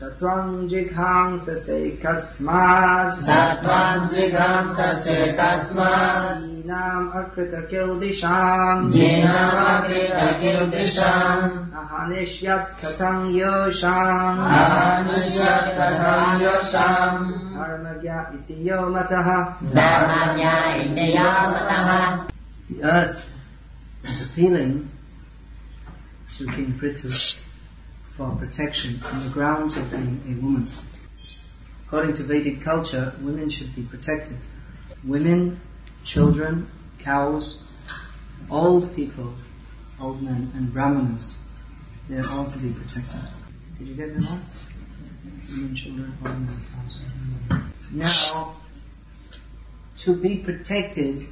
Satvam jighānsase kasmāt. Satvam jighānsase kasmāt. Jīnām akrita kilbishām. Jīnām akrita kilbishām. Ahanishyat katam yoshām. Ahanishyat katam yoshām. Dharmagya iti yo mataha. Dharmagya iti yo mataha. The earth is appealing to King Prithu for protection on the grounds of being a woman. According to Vedic culture, women should be protected. Women, children, cows, old people, old men and brahmanas, they are all to be protected. Did you get them all? Women, children, old men, cows and brahmanas. Now, to be protected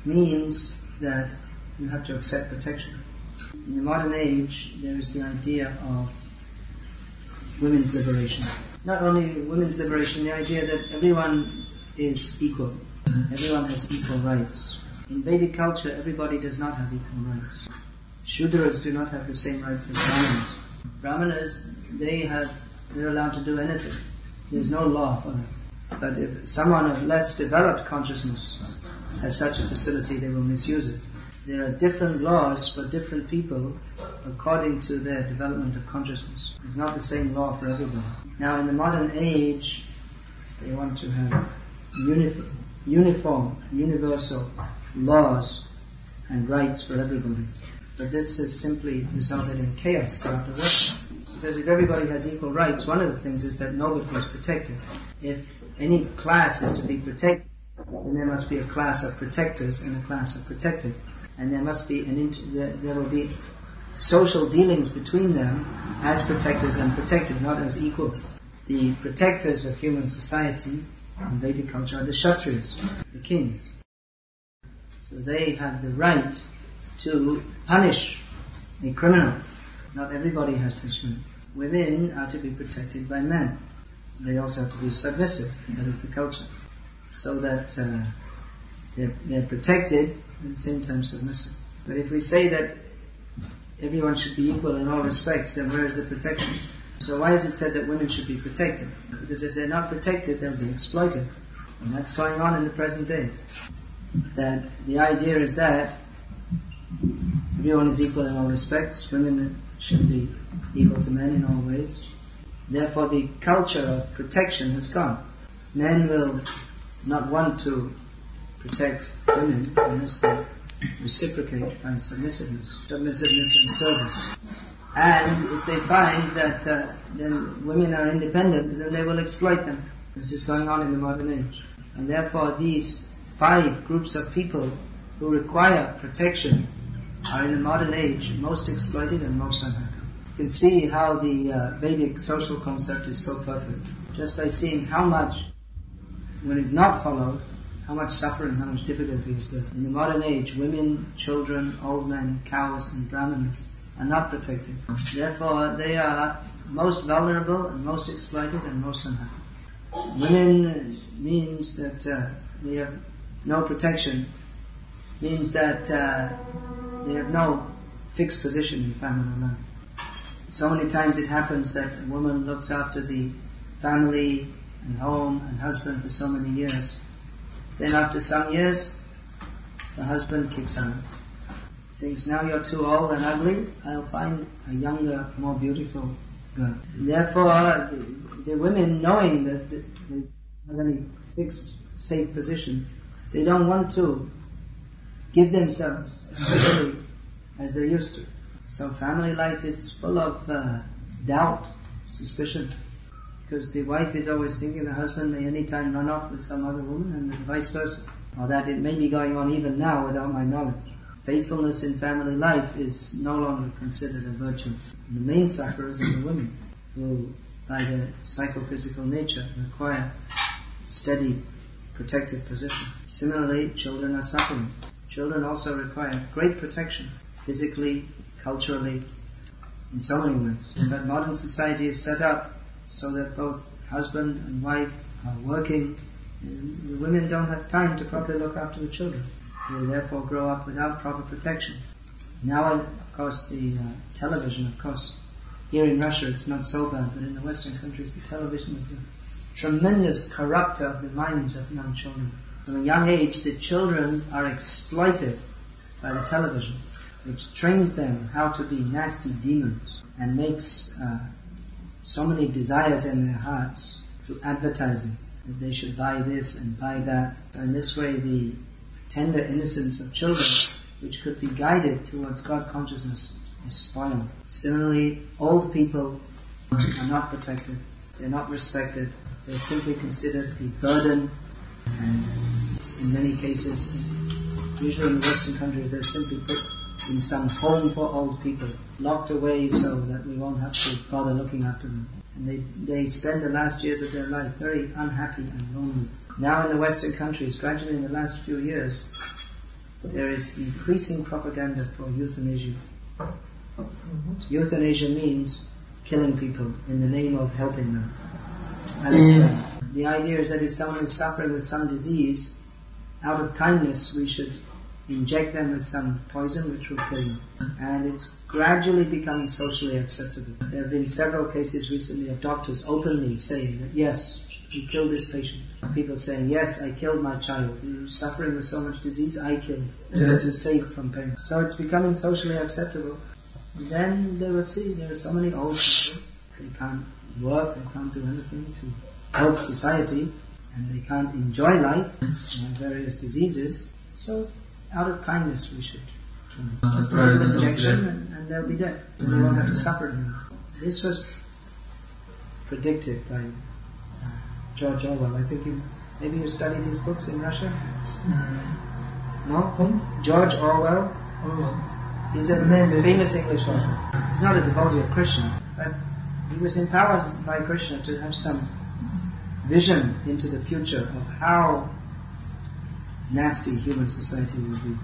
means that you have to accept protection. In the modern age, there is the idea of women's liberation. Not only women's liberation, the idea that everyone is equal. Everyone has equal rights. In Vedic culture, everybody does not have equal rights. Shudras do not have the same rights as Brahmanas. Brahmanas, they're allowed to do anything. There's no law for them. But if someone of less developed consciousness has such a facility, they will misuse it. There are different laws for different people according to their development of consciousness. It's not the same law for everybody. Now in the modern age, they want to have uniform, universal laws and rights for everybody. But this has simply resulted in chaos throughout the world. Because if everybody has equal rights, one of the things is that nobody is protected. If any class is to be protected, then there must be a class of protectors and a class of protected. And there must be there will be social dealings between them as protectors and protected, not as equals. The protectors of human society in Vedic culture are the Kshatriyas, the kings. So they have the right to punish a criminal. Not everybody has this right. Women are to be protected by men. They also have to be submissive. That is the culture. So that they're protected and at the same time submissive. But if we say that everyone should be equal in all respects, then where is the protection? So why is it said that women should be protected? Because if they're not protected, they'll be exploited. And that's going on in the present day. That the idea is that everyone is equal in all respects, women should be equal to men in all ways. Therefore the culture of protection has gone. Men will not want to protect women unless they reciprocate by submissiveness and service. And if they find that then women are independent, then they will exploit them. This is going on in the modern age. And therefore these 5 groups of people who require protection are in the modern age most exploited and most unhappy. You can see how the Vedic social concept is so perfect. Just by seeing how much, when it's not followed, how much suffering, how much difficulty is there. In the modern age, women, children, old men, cows and brahmanas are not protected. Therefore, they are most vulnerable and most exploited and most unhappy. Women means that they have no protection, means that they have no fixed position in family life. So many times it happens that a woman looks after the family and home and husband for so many years. Then after some years, the husband kicks her out. Thinks, now you're too old and ugly, I'll find a younger, more beautiful girl. Therefore, the women, knowing that they have any fixed, safe position, they don't want to give themselves as they used to. So family life is full of doubt, suspicion. Because the wife is always thinking the husband may any time run off with some other woman, and vice versa. Or that it may be going on even now without my knowledge. Faithfulness in family life is no longer considered a virtue. And the main sufferers are the women, who by their psychophysical nature require steady, protective position. Similarly, children are suffering. Children also require great protection, physically, culturally, in so many ways. But modern society is set up so that both husband and wife are working, and the women don't have time to properly look after the children. They therefore grow up without proper protection. Now, of course, the television, Here in Russia it's not so bad, but in the Western countries the television is a tremendous corrupter of the minds of young children. From a young age the children are exploited by the television, which trains them how to be nasty demons and makes so many desires in their hearts through advertising, that they should buy this and buy that. So in this way the tender innocence of children, which could be guided towards God consciousness, is spoiled. Similarly, old people are not protected, they're not respected, they're simply considered a burden, and in many cases, usually in the Western countries, they're simply put in some home for old people, locked away so that we won't have to bother looking after them. And they spend the last years of their life very unhappy and lonely. Now in the Western countries, gradually in the last few years, there is increasing propaganda for euthanasia. Euthanasia means killing people in the name of helping them. The idea is that if someone is suffering with some disease, out of kindness we should inject them with some poison which will kill them. And it's gradually becoming socially acceptable. There have been several cases recently of doctors openly saying that yes, you killed this patient. People saying, yes, I killed my child. He was suffering with so much disease, I killed, just to save from pain. So it's becoming socially acceptable. And then they will see there are so many old people, they can't work, they can't do anything to help society, and they can't enjoy life, they have various diseases. So out of kindness we should kill them. Just take an injection and they'll be dead. And they won't have to suffer anymore. This was predicted by George Orwell. I think maybe you studied his books in Russia? No? George Orwell? He's a famous English author. He's not a devotee of Krishna, but he was empowered by Krishna to have some vision into the future of how nasty human society will be.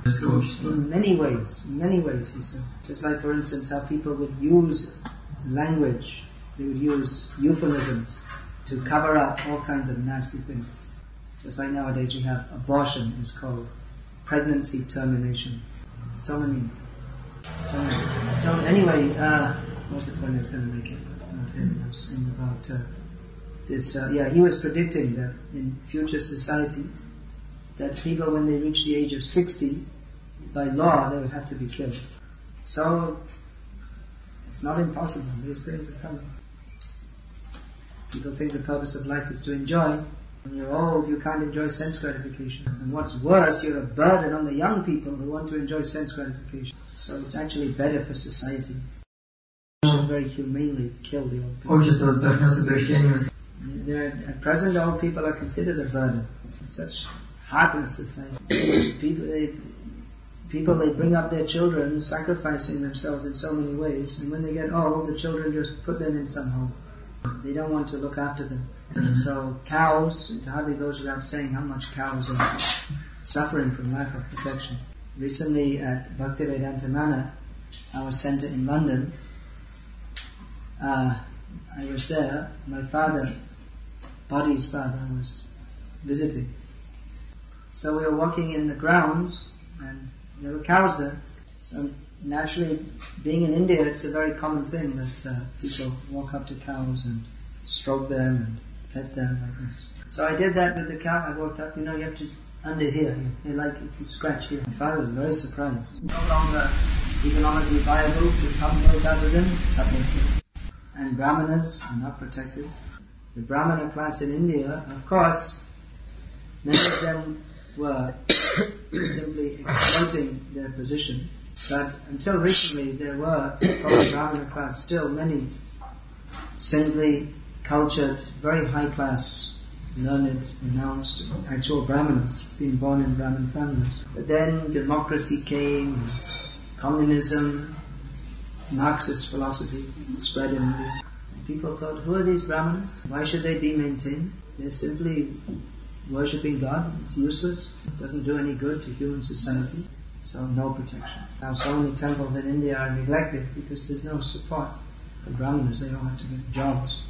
In many ways, he said. Just like, for instance, how people would use language, they would use euphemisms to cover up all kinds of nasty things. Just like nowadays we have abortion is called pregnancy termination. So anyway, what's the point I was going to make it? I was saying about this. He was predicting that in future society, that people when they reach the age of 60, by law they would have to be killed. So it's not impossible. These things are coming. People think the purpose of life is to enjoy. When you're old, you can't enjoy sense gratification. And what's worse, you're a burden on the young people who want to enjoy sense gratification. So it's actually better for society. We should very humanely kill the old people. At present, old people are considered a burden. Such heartless society. People, they bring up their children, sacrificing themselves in so many ways, and when they get old, the children just put them in some home. They don't want to look after them. So cows, it hardly goes without saying how much cows are suffering from lack of protection. Recently at Bhakti Vedanta Manor, our centre in London, I was there. My father, Bodhi's father, was visiting. So we were walking in the grounds and there were cows there. So naturally, being in India, it's a very common thing that people walk up to cows and stroke them and pet them like this. So I did that with the cow. I walked up, you have to under here. They like if you scratch here. My father was very surprised. It's no longer economically viable to come look after them. And Brahmanas are not protected. The Brahmana class in India, of course, many of them were simply exploiting their position. But until recently, there were, from the Brahmana class, still many saintly, cultured, very high class, learned, renounced, actual Brahmanas, being born in Brahmin families. But then democracy came, communism, Marxist philosophy spread in India. And people thought, who are these Brahmanas? Why should they be maintained? They're simply worshipping God. It's useless. It doesn't do any good to human society. So no protection. Now so many temples in India are neglected because there's no support for Brahmanas. They don't have to get jobs.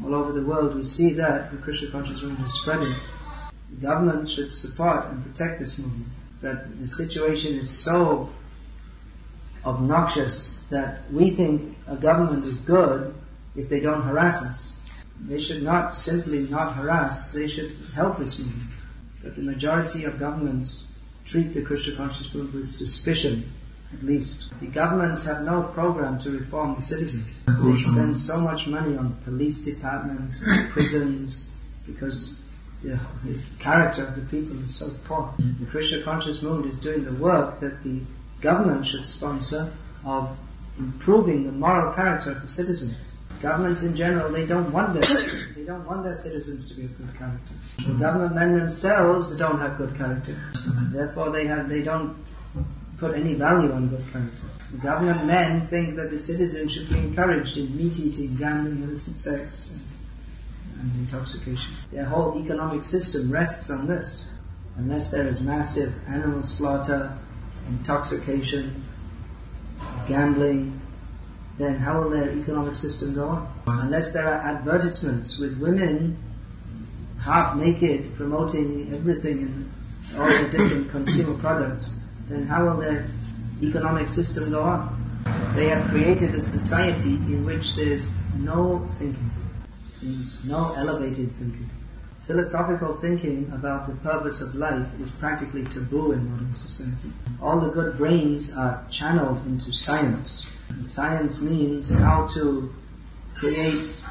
All over the world we see that the Krishna conscious movement is spreading. The government should support and protect this movement. But the situation is so obnoxious that we think a government is good if they don't harass us. They should not simply not harass, they should help this movement. But the majority of governments treat the Krishna conscious movement with suspicion, at least. The governments have no program to reform the citizens. They spend so much money on police departments, prisons, because the character of the people is so poor. The Krishna conscious movement is doing the work that the government should sponsor of improving the moral character of the citizens. Governments in general, they don't want their citizens to be of good character. The government men themselves don't have good character. Therefore they don't put any value on good character. The government men think that the citizens should be encouraged in meat eating, gambling, illicit sex, and intoxication. Their whole economic system rests on this. Unless there is massive animal slaughter, intoxication, gambling, then how will their economic system go on? Unless there are advertisements with women half naked promoting everything and all the different consumer products, then how will their economic system go on? They have created a society in which there's no thinking. There's no elevated thinking. Philosophical thinking about the purpose of life is practically taboo in modern society. All the good brains are channeled into science. And science means how to create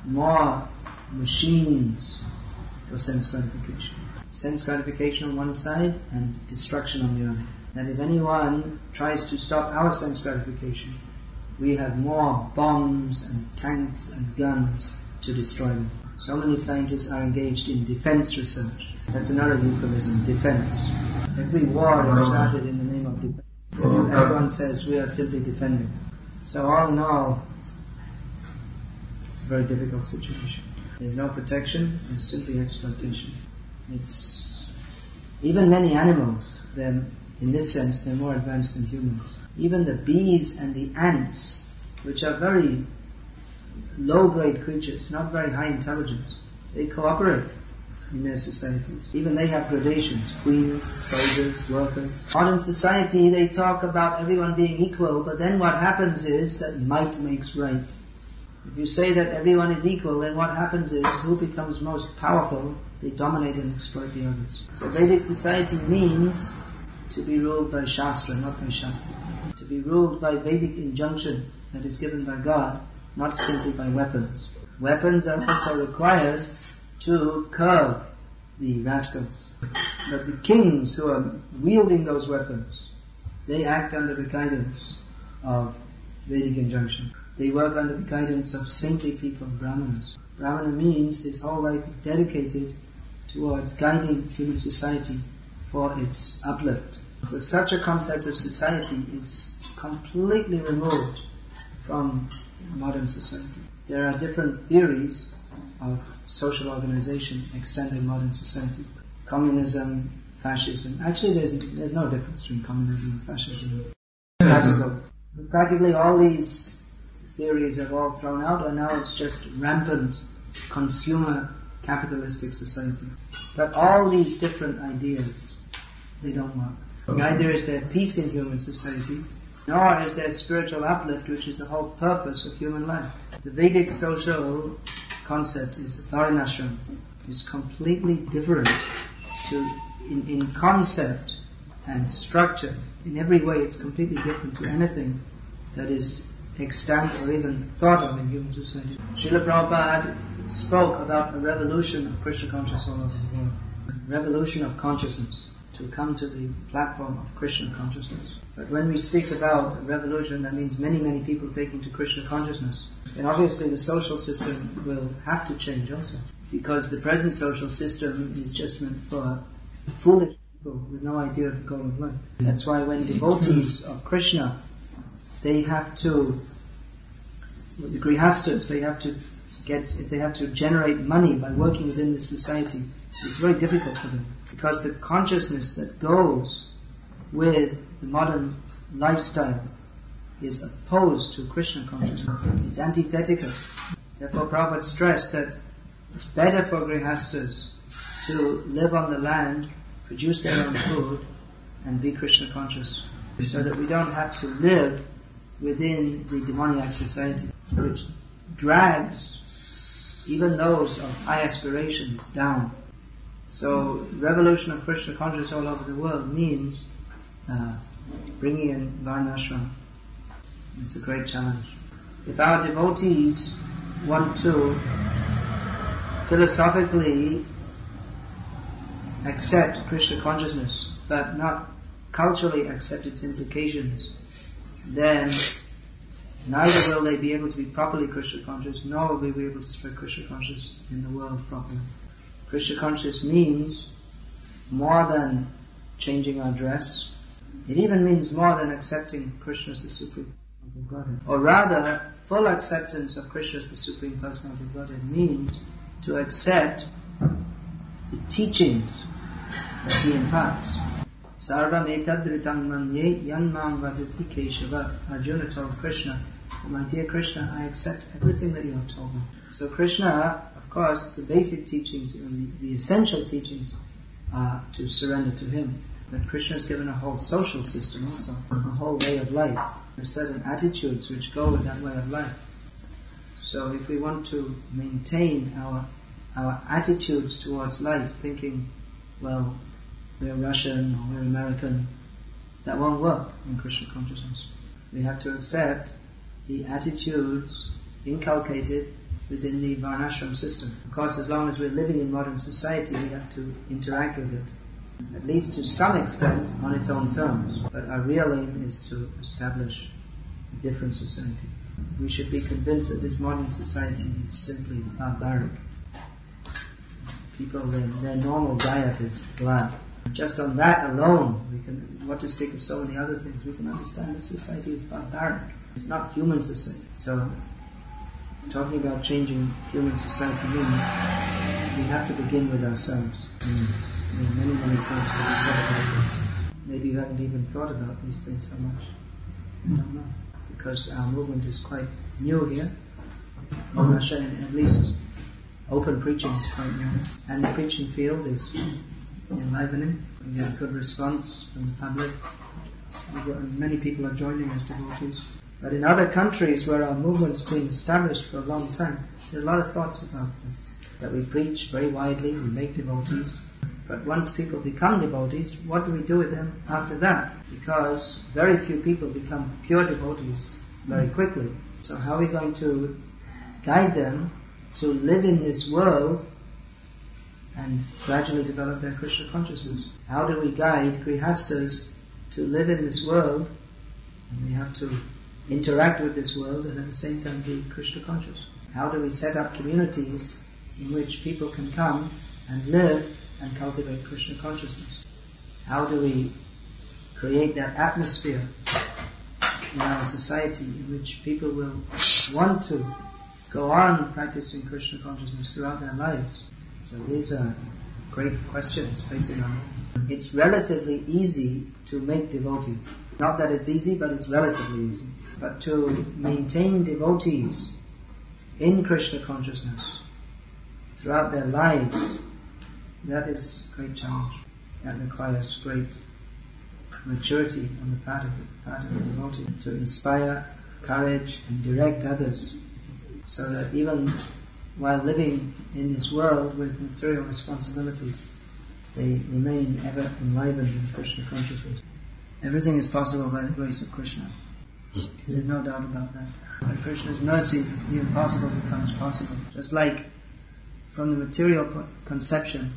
more machines for sense gratification. Sense gratification on one side and destruction on the other. That if anyone tries to stop our sense gratification, we have more bombs and tanks and guns to destroy them. So many scientists are engaged in defense research. That's another euphemism, defense. Every war is started in the name of defense. Everyone says we are simply defending. So all in all, it's a very difficult situation. There's no protection, there's simply exploitation. It's even many animals, in this sense, they're more advanced than humans. Even the bees and the ants, which are very low-grade creatures, not very high intelligence, they cooperate in their societies. Even they have gradations, queens, soldiers, workers. Modern society, they talk about everyone being equal, but then what happens is that might makes right. If you say that everyone is equal, then what happens is who becomes most powerful, they dominate and exploit the others. So Vedic society means to be ruled by Shastra, not by Shastra. To be ruled by Vedic injunction that is given by God, not simply by weapons. Weapons are also required to curb the rascals. But the kings who are wielding those weapons, they act under the guidance of Vedic injunction. They work under the guidance of saintly people, Brahmanas. Brahmana means his whole life is dedicated towards guiding human society for its uplift. So such a concept of society is completely removed from modern society. There are different theories of social organization extant in modern society. Communism, fascism. Actually, there's no difference between communism and fascism. Practically all these theories have all thrown out, and now it's just rampant consumer capitalistic society. But all these different ideas, they don't work. Neither is there peace in human society, nor is there spiritual uplift, which is the whole purpose of human life. The Vedic social concept is Varnashram, is completely different in concept and structure. In every way it's completely different to anything that is extant or even thought of in human society. Srila Prabhupada spoke about a revolution of Krishna consciousness all over the world. Revolution of consciousness, to come to the platform of Krishna consciousness. But when we speak about a revolution, that means many, many people taking to Krishna consciousness. And obviously the social system will have to change also. Because the present social system is just meant for foolish people with no idea of the goal of life. That's why when devotees of Krishna, they have to, with the grihastas, if they have to generate money by working within this society, it's very difficult for them. Because the consciousness that goes with the modern lifestyle is opposed to Krishna consciousness. It's antithetical. Therefore Prabhupada stressed that it's better for grihastas to live on the land, produce their own food, and be Krishna conscious. so that we don't have to live within the demoniac society, which drags even those of high aspirations down. So, revolution of Krishna consciousness all over the world means bringing in Varnashram. It's a great challenge. If our devotees want to philosophically accept Krishna consciousness, but not culturally accept its implications, then neither will they be able to be properly Krishna conscious, nor will they be able to spread Krishna consciousness in the world properly. Krishna consciousness means more than changing our dress. It even means more than accepting Krishna as the Supreme Godhead. Or rather, full acceptance of Krishna as the Supreme Personality of Godhead means to accept the teachings that He imparts. Sarvam etadritam manye yanmam vadasi keshava. Arjuna told Krishna, my dear Krishna, I accept everything that you have told me. So Krishna, of course, the basic teachings, the essential teachings are to surrender to Him. But Krishna has given a whole social system also, a whole way of life. There are certain attitudes which go with that way of life. So if we want to maintain our attitudes towards life, thinking, well, we're Russian or we're American, that won't work in Krishna consciousness. We have to accept the attitudes inculcated within the Varnashram system. Of course, as long as we're living in modern society, we have to interact with it, at least to some extent, on its own terms. But our real aim is to establish a different society. We should be convinced that this modern society is simply barbaric. People, their normal diet is blood. Just on that alone, we can, what to speak of so many other things, we can understand that society is barbaric. It's not human society. So, talking about changing human society means we have to begin with ourselves. There are many, many things to be said about this. Maybe you haven't even thought about these things so much. I don't know. Because our movement is quite new here in Russia, and at least open preaching is quite new. And the preaching field is enlivening. We get a good response from the public. Many people are joining as devotees. But in other countries where our movement's been established for a long time, there are a lot of thoughts about this. That we preach very widely, we make devotees. But once people become devotees, what do we do with them after that? Because very few people become pure devotees very quickly. So how are we going to guide them to live in this world and gradually develop their Krishna consciousness? How do we guide grihastas to live in this world? And we have to interact with this world and at the same time be Krishna conscious. How do we set up communities in which people can come and live and cultivate Krishna consciousness? How do we create that atmosphere in our society in which people will want to go on practicing Krishna consciousness throughout their lives? So these are great questions facing our movement. It's relatively easy to make devotees. Not that it's easy, but it's relatively easy. But to maintain devotees in Krishna consciousness throughout their lives, that is a great challenge. That requires great maturity on the part of the devotee to inspire courage and direct others, so that even while living in this world with material responsibilities, they remain ever enlivened in Krishna consciousness. Everything is possible by the grace of Krishna. There's no doubt about that. By Krishna's mercy, the impossible becomes possible. Just like from the material conception,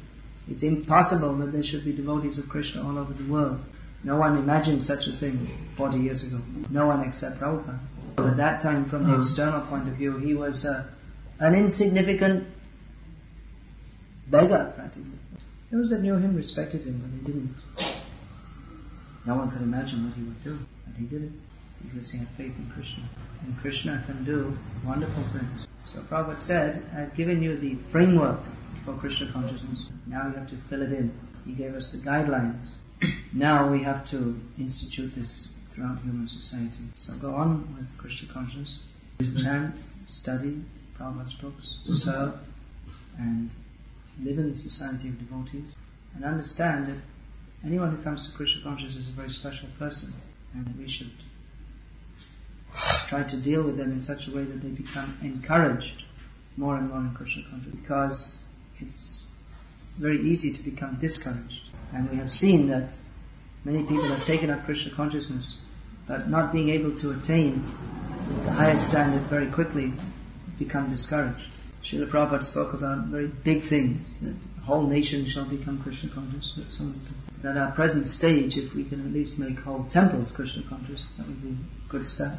it's impossible that there should be devotees of Krishna all over the world. No one imagined such a thing 40 years ago. No one except Prabhupada. At that time, from the external point of view, he was an insignificant beggar, practically. Those that knew him respected him, but they didn't. No one could imagine what he would do, but he did it because he had faith in Krishna. And Krishna can do wonderful things. So Prabhupada said, I've given you the framework for Krishna consciousness. Now you have to fill it in. He gave us the guidelines. Now we have to institute this throughout human society. So go on with Krishna consciousness. Chant, study Prabhupada's books, serve, and live in the society of devotees. And understand that anyone who comes to Krishna consciousness is a very special person. and we should try to deal with them in such a way that they become encouraged more and more in Krishna consciousness, because it's very easy to become discouraged. And we have seen that many people have taken up Krishna consciousness, but not being able to attain the highest standard very quickly, become discouraged. Srila Prabhupada spoke about very big things, that the whole nation shall become Krishna conscious. At our present stage, if we can at least make whole temples Krishna conscious, that would be a good start.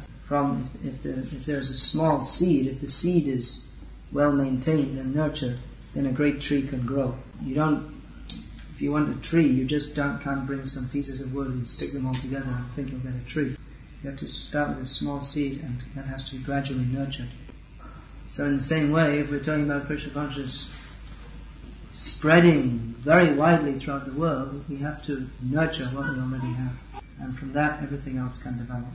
If there is a small seed, if the seed is well maintained and nurtured, then a great tree can grow. If you want a tree, you just can't bring some pieces of wood and stick them all together and think you'll get a tree. You have to start with a small seed, and that has to be gradually nurtured. So in the same way, if we're talking about Krishna consciousness spreading very widely throughout the world, we have to nurture what we already have. And from that, everything else can develop.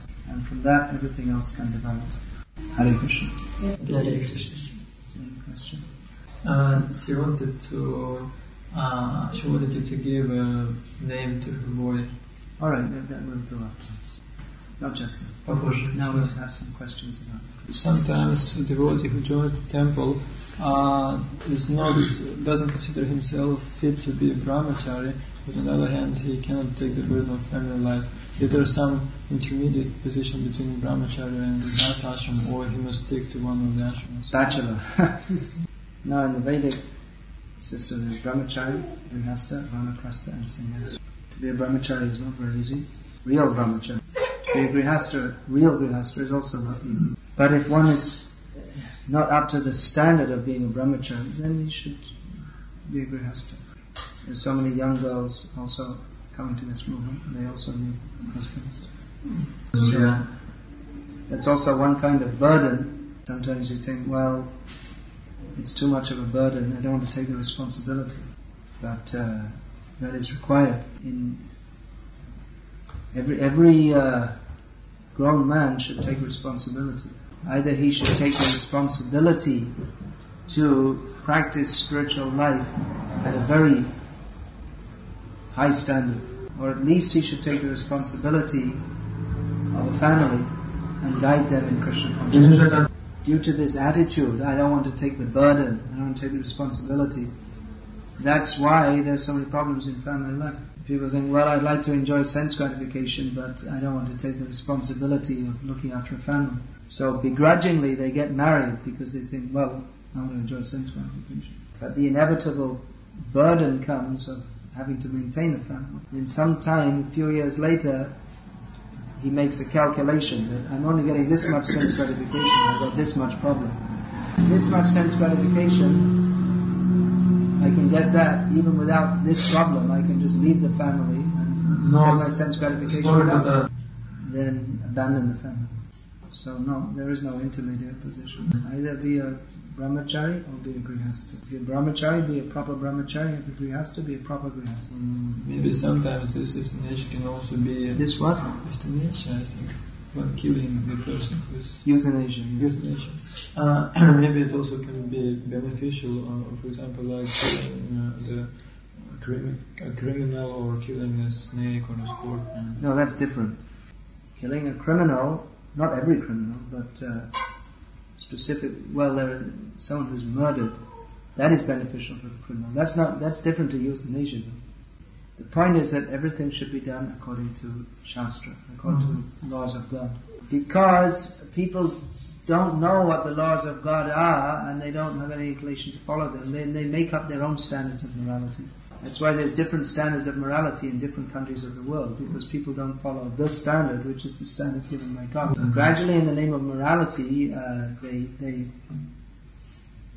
Hare Krishna. Hare Krishna. Same question. She wanted you to give a name to her boy. Alright, that will do afterwards. Not just now. Of course. Now we'll have some questions about it. Sometimes a devotee who joins the temple doesn't consider himself fit to be a brahmachari, but on the other hand he cannot take the burden of family life. Is there some intermediate position between brahmachari and grihastha ashram, or he must stick to one of the ashrams? Bachelor. Now in the Vedic system there's brahmachari, grihastha, vanaprastha and sannyasa. To be a brahmachari is not very easy. Real brahmachari. To be a grihastha, real grihastha is also not easy. But if one is not up to the standard of being a brahmachari, then he should be a grihastha. There's so many young girls also coming to this movement, and they also need husbands. So that's also one kind of burden. Sometimes you think, well, it's too much of a burden, I don't want to take the responsibility. But that is required. In every grown man should take responsibility. Either he should take the responsibility to practice spiritual life at a very high standard, or at least he should take the responsibility of a family and guide them in Krishna consciousness. Due to this attitude, I don't want to take the burden, I don't want to take the responsibility. That's why there's so many problems in family life. People think, well, I'd like to enjoy sense gratification, but I don't want to take the responsibility of looking after a family. So begrudgingly they get married because they think, well, I want to enjoy sense gratification. But the inevitable burden comes of having to maintain the family. In some time, a few years later, he makes a calculation that I'm only getting this much sense gratification, I've got this much problem. This much sense gratification, I can get that even without this problem. I can just leave the family and get my sense gratification without, then abandon the family. So no, there is no intermediate position. Either be a brahmachari or be a grihastha. If you're a brahmachari, be a proper brahmachari. If you're a grihastha, be a proper grihastha. Maybe sometimes this euthanasia can also be... This what? Euthanasia, I think. When killing the person who is... Euthanasia. Maybe it also can be beneficial, for example, like killing a criminal or killing a snake or a scorpion. No, that's different. Killing a criminal, not every criminal, but someone who's murdered, that is beneficial for the criminal. That's different to euthanasia though. The point is that everything should be done according to Shastra, according to the laws of God. Because people don't know what the laws of God are and they don't have any inclination to follow them. They make up their own standards of morality. That's why there's different standards of morality in different countries of the world, because people don't follow the standard, which is the standard given by God. And gradually, in the name of morality, they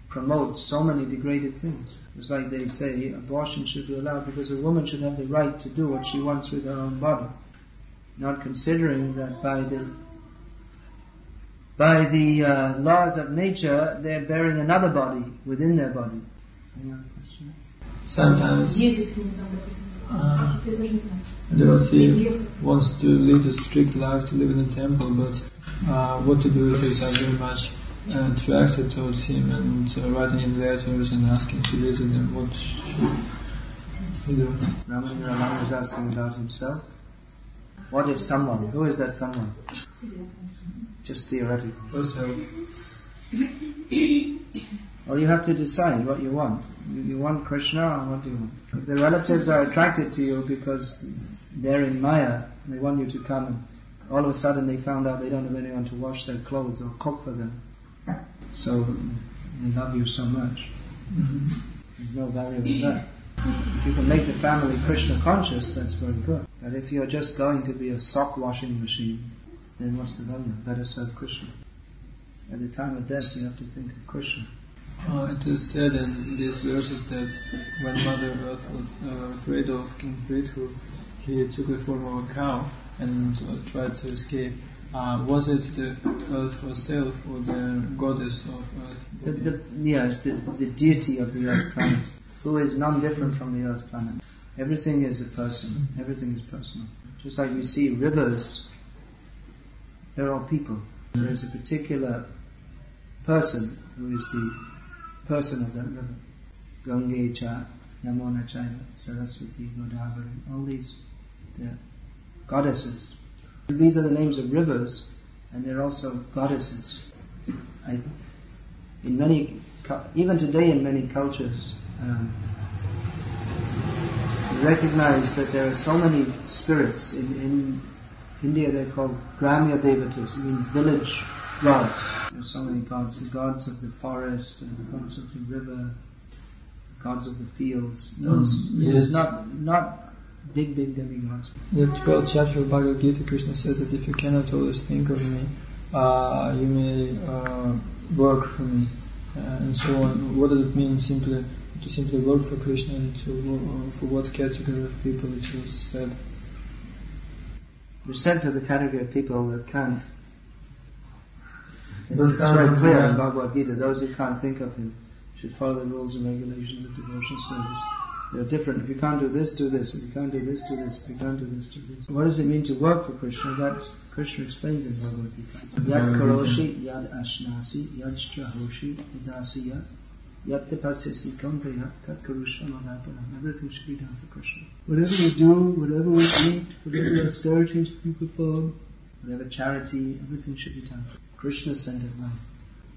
promote so many degraded things. It's like they say abortion should be allowed because a woman should have the right to do what she wants with her own body, not considering that by the laws of nature they're bearing another body within their body. Any other question? Sometimes a devotee wants to lead a strict life, to live in a temple, but what to do if they are very much attracted towards him and writing him letters and asking to visit him? What should he do? Ramana is asking about himself. What if someone? Who is that someone? Just theoretical. Well, you have to decide what you want. You want Krishna or what do you want? If the relatives are attracted to you because they're in Maya, they want you to come, and all of a sudden they found out they don't have anyone to wash their clothes or cook for them. So they love you so much. There's no value in that. If you can make the family Krishna conscious, that's very good. But if you're just going to be a sock washing machine, then what's the value? Better serve Krishna. At the time of death, you have to think of Krishna. It is said in these verses that when Mother Earth was afraid of King Prithu, he took the form of a cow and tried to escape. Was it the Earth herself or the goddess of Earth? Yes, the deity of the Earth planet, who is non-different from the Earth planet. Everything is a person. Everything is personal. Just like we see rivers, they're all people. There is a particular person who is the person of that river. Gange cha, Yamuna cha, Saraswati, Godavari, all these, they're goddesses. These are the names of rivers, and they're also goddesses. Even today in many cultures, you recognize that there are so many spirits. In India they're called Gramya Devatas, it means village gods. There are so many gods, the gods of the forest, and the gods of the river, the gods of the fields. It's not big demigods. In the 12th chapter of Bhagavad-gita, Krishna says that if you cannot always think of me, you may work for me, and so on. What does it mean to simply work for Krishna, and for what category of people it was said? It was said for the category of people that can't. It's very clear in Bhagavad-gita, those who can't think of him should follow the rules and regulations of devotion service. They're different. If you can't do this, do this. If you can't do this, do this. If you can't do this, do this. What does it mean to work for Krishna? That Krishna explains in Bhagavad-gita. Yad karoshi, yad ashnasi, yad strahoshi, yadasiya, yad tapasyasi kantaya, tat karushva madhapanam. Everything should be done for Krishna. Whatever we do, whatever we eat, whatever austerities we perform, whatever charity, everything should be done for Krishna-centered life.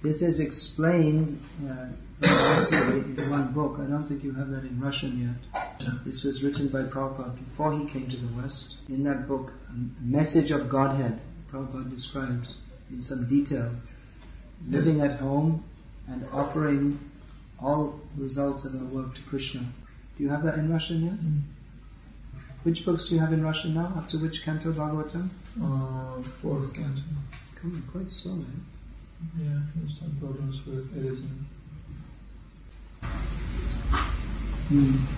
This is explained in one book. I don't think you have that in Russian yet. This was written by Prabhupada before he came to the West. In that book, a message of Godhead, Prabhupada describes in some detail living at home and offering all results of our work to Krishna. Do you have that in Russian yet? Which books do you have in Russian now? Up to which canto Bhagavatam? 4th canto. It's coming quite slowly. Yeah, there's some problems with editing.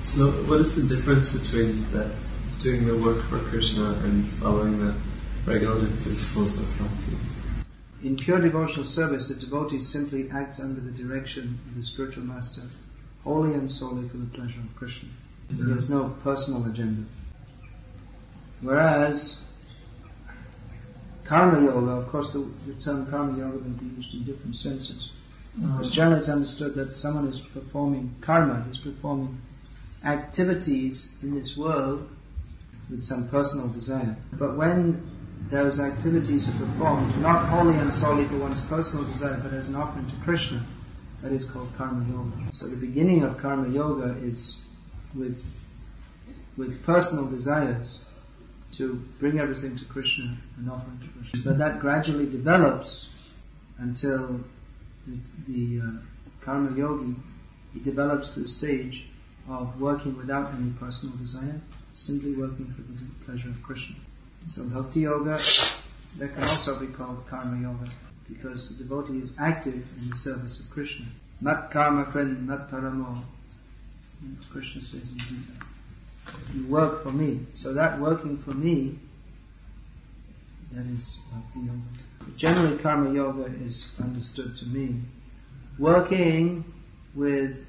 So what is the difference between doing the work for Krishna and following the regulative principles of Bhakti? In pure devotional service, the devotee simply acts under the direction of the spiritual master, wholly and solely for the pleasure of Krishna. He has no personal agenda. Whereas Karma Yoga, of course the term Karma Yoga may be used in different senses. Because generally it's understood that someone is performing karma, he's performing activities in this world with some personal desire. But when those activities are performed not wholly and solely for one's personal desire, but as an offering to Krishna, that is called Karma Yoga. So the beginning of Karma Yoga is with personal desires to bring everything to Krishna and offer it to Krishna. But that gradually develops until the Karma Yogi, he develops to the stage of working without any personal desire, simply working for the pleasure of Krishna. So Bhakti Yoga, that can also be called Karma Yoga, because the devotee is active in the service of Krishna. Mat karma kren, mat paramo, Krishna says in Gita. You work for me. So that working for me, that is Bhakti Yoga. Generally Karma Yoga is understood to mean working with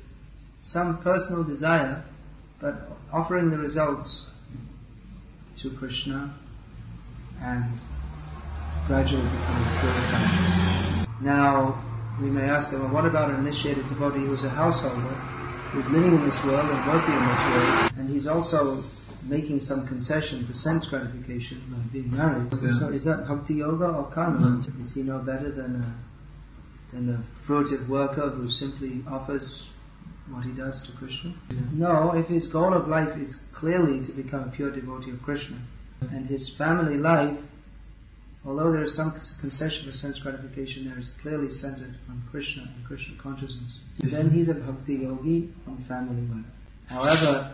some personal desire, but offering the results to Krishna and gradually becoming purified. Now, we may ask them, well, what about an initiated devotee who's a householder, who's living in this world and working in this world, and he's also making some concession for sense gratification, like being married. Yeah. So is that bhakti yoga or karma? Is he no better than a fruitive worker who simply offers what he does to Krishna? Yeah. No, if his goal of life is clearly to become a pure devotee of Krishna, and his family life, although there is some concession for sense gratification, there is clearly centered on Krishna and Krishna consciousness, then he's a bhakti yogi on family life. However,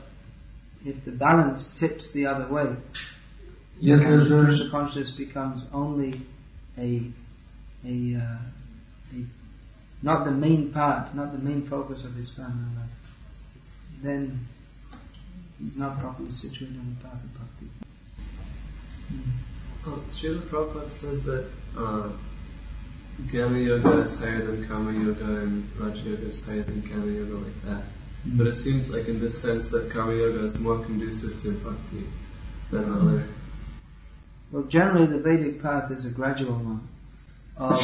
if the balance tips the other way, Yes, and there's Krishna consciousness becomes only not the main part, not the main focus of his family life, then he's not properly situated on the path of bhakti. Srila Prabhupada says that Jnana Yoga is higher than Karma Yoga and Raja Yoga is higher than Jnana Yoga, like that. But it seems like in this sense that Karma Yoga is more conducive to bhakti than other. Well, generally the Vedic path is a gradual one of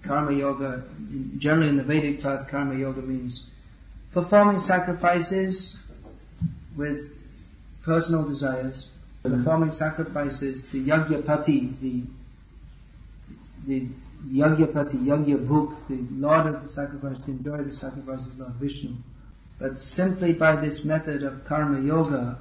Karma Yoga. Generally in the Vedic path, Karma Yoga means performing sacrifices with personal desires, performing sacrifices, the Yagyapati, the Yagyapati, Yagyabhuk, the Lord of the sacrifice, to enjoy the sacrifice is Lord Vishnu. But simply by this method of Karma Yoga,